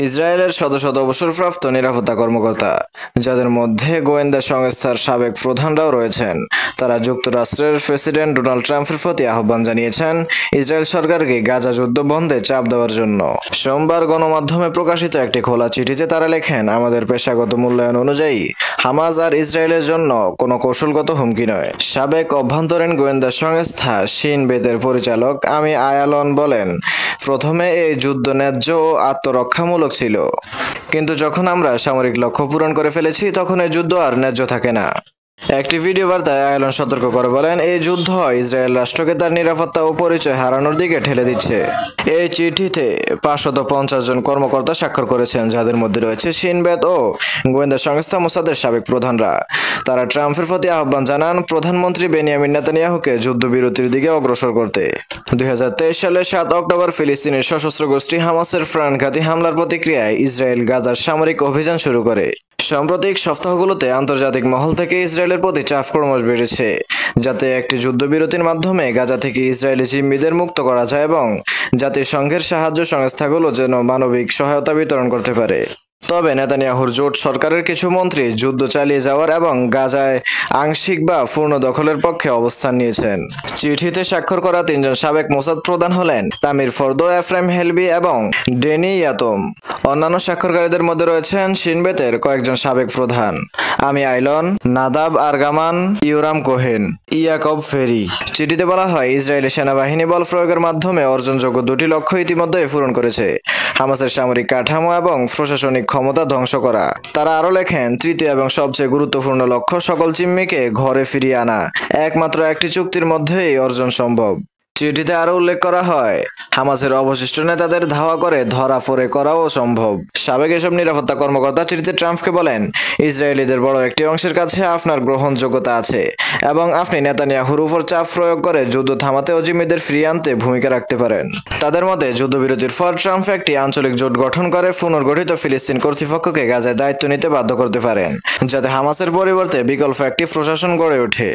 ইসরায়েলের শত শত অবসরপ্রাপ্ত নিরাপত্তা কর্মকর্তা, যাদের মধ্যে গোয়েন্দা সংস্থার সাবেক প্রধানরাও রয়েছেন, তারা যুক্তরাষ্ট্রের প্রেসিডেন্ট ডোনাল্ড ট্রাম্পের প্রতি আহ্বান জানিয়েছেন ইসরায়েল সরকারকে গাজা যুদ্ধ বন্ধে চাপ দেওয়ার জন্য। সোমবার গণমাধ্যমে প্রকাশিত একটি খোলা চিঠিতে তারা লেখেন, আমাদের পেশাগত মূল্যায়ন অনুযায়ী হামাস আর ইসরায়েলের জন্য কোনো কৌশলগত হুমকি নয়। সাবেক অভ্যন্তরীণ গোয়েন্দা সংস্থা শিন বেতের পরিচালক আমি আয়ালন বলেন, প্রথমে এই যুদ্ধ ন্যায্য ও আত্মরক্ষামূলক ছিল, কিন্তু যখন আমরা সামরিক লক্ষ্য পূরণ করে ফেলেছি তখন এই যুদ্ধ আর ন্যায্য থাকে না। একটি ভিডিও বার্তায় আয়ালন সতর্ক করে বলেন, এই যুদ্ধ ইসরায়েল রাষ্ট্রকে তার নিরাপত্তা ও পরিচয় হারানোর দিকে ঠেলে দিচ্ছে। এই চিঠিতে 550 জন কর্মকর্তা স্বাক্ষর করেছেন, যাদের মধ্যে রয়েছে শিন বেত ও গোয়েন্দা সংস্থা মোসাদের সাবেক প্রধানরা। তারা ট্রাম্পের প্রতি আহ্বান জানান প্রধানমন্ত্রী বেনিয়ামিন নেতানিয়াহুকে যুদ্ধবিরতির দিকে অগ্রসর করতে। 2023 সালের 7 অক্টোবর ফিলিস্তিনের সশস্ত্র গোষ্ঠী হামাসের প্রাণঘাতী হামলার প্রতিক্রিয়ায় ইসরায়েল গাজার সামরিক অভিযান শুরু করে। সাম্প্রতিক সপ্তাহগুলোতে আন্তর্জাতিক মহল থেকে ইসরায়েলের প্রতি চাপ ক্রমশ বেড়েছে, যাতে একটি যুদ্ধবিরতির মাধ্যমে গাজা থেকে ইসরায়েলি জিম্মিদের মুক্ত করা যায় এবং জাতিসংঘের সাহায্য সংস্থাগুলো যেন মানবিক সহায়তা বিতরণ করতে পারে। তবে নেতানিয়াহুর জোট সরকারের কিছু মন্ত্রী যুদ্ধ চালিয়ে যাওয়ার এবং গাজায় আংশিক বা পূর্ণ দখলের পক্ষে অবস্থান নিয়েছেন। চিঠিতে স্বাক্ষর করা 3 জন সাবেক মোসাদ প্রধান হলেন তামির ফর্দো, এফ্রাইম হেলবি এবং ডেনি ইয়াতম। অন্যান্য স্বাক্ষরকারীদের মধ্যে রয়েছেন শিনবেতের কয়েকজন সাবেক প্রধান, আমি আইলন, নাদাব আরগামান, ইয়োরাম কোহেন, ইয়াকব ফেরি। চিঠিতে বলা হয়, ইসরায়েলি সেনাবাহিনী বল প্রয়োগের মাধ্যমে অর্জনযোগ্য 2টি লক্ষ্য ইতিমধ্যে পূরণ করেছে, হামাসের সামরিক কাঠামো এবং প্রশাসনিক ক্ষমতা ধ্বংস করা। তারা আরও লেখেন, তৃতীয় এবং সবচেয়ে গুরুত্বপূর্ণ লক্ষ্য সকল জিম্মিকে ঘরে ফিরিয়ে আনা। একমাত্র একটি চুক্তির মধ্যেই অর্জন সম্ভব। চিঠিতে আরও উল্লেখ করা হয়, হামাসের অবশিষ্ট নেতাদের ধাওয়া করে ধরা পড়ে করাও সম্ভব। সাবেক এসব নিরাপত্তা কর্মকর্তা চিঠিতে ট্রাম্পকে বলেন, ইসরায়েলিদের বড় একটি অংশের কাছে আপনার গ্রহণযোগ্যতা আছে এবং আপনি নেতানিয়াহুর উপর চাপ প্রয়োগ করে যুদ্ধ থামাতে ও জিম্মিদের ফিরিয়ে আনতে ভূমিকা রাখতে পারেন। তাদের মতে, যুদ্ধবিরতির পর ট্রাম্প একটি আঞ্চলিক জোট গঠন করে পুনর্গঠিত ফিলিস্তিন কর্তৃপক্ষকে গাজায় দায়িত্ব নিতে বাধ্য করতে পারেন, যাতে হামাসের পরিবর্তে বিকল্প একটি প্রশাসন গড়ে ওঠে।